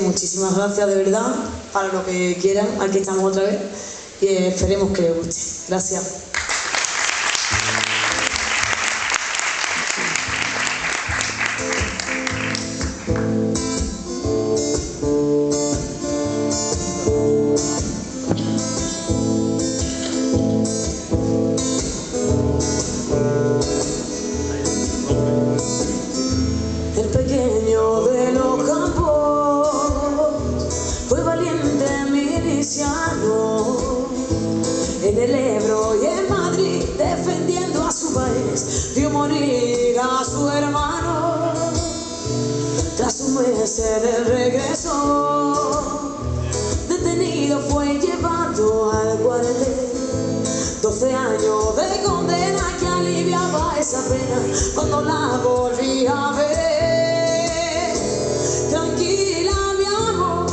Muchísimas gracias de verdad, para lo que quieran, aquí estamos otra vez y esperemos que les guste. Gracias. El pequeño de los campos fue valiente miliciano, en el Ebro y en Madrid defendiendo a su país, vio morir a su hermano. Tras un mes de regreso, detenido fue llevado al cuartel. 12 años de condena que aliviaba esa pena cuando la volví a ver. Tranquila mi amor,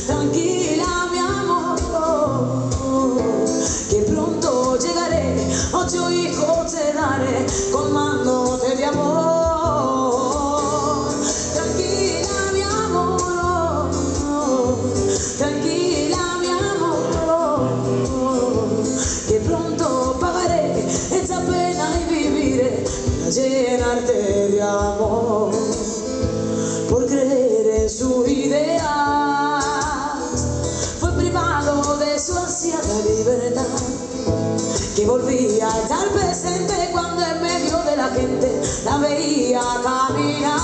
tranquila mi amor, que pronto llegaré, 8 hijos te daré, colmándote de amor. Tranquila mi amor, tranquila mi amor, que pronto pagaré esta pena y viviré para llenarte de amor. Por creer en su idea fue privado de su ansiada libertad, que volvía a estar presente cuando en medio de la gente la veía caminar.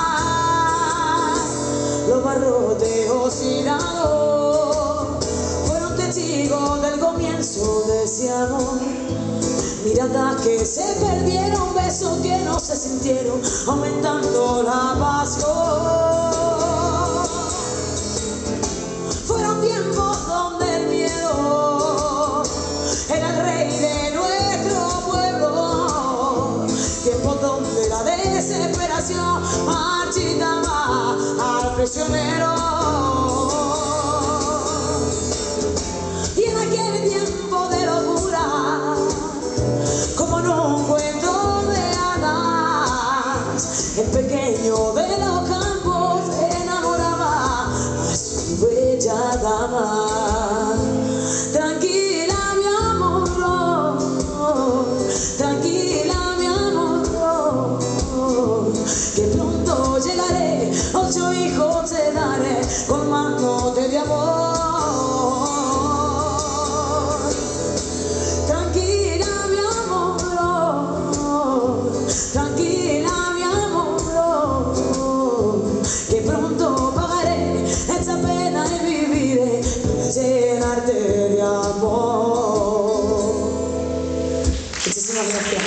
Los barrotes oscilados fueron testigos del comienzo de ese amor. Miradas que se perdieron, besos que no se sintieron, aumentando la pasión. Fueron tiempos donde el miedo era el rey de nuestro pueblo, tiempos donde la desesperación marchitaba al prisionero. Y en aquel tiempo de locura, como en un cuento de hadas, el pequeño de los campos enamoraba a su bella dama. Tranquila mi amor, tranquila mi amor, que pronto llegaré, 8 hijos te daré, colmándote de amor. Tranquila mi amor, tranquila mi amor, que pronto pagaré esta pena y viviré para llenarte de amor. Muchísimas gracias.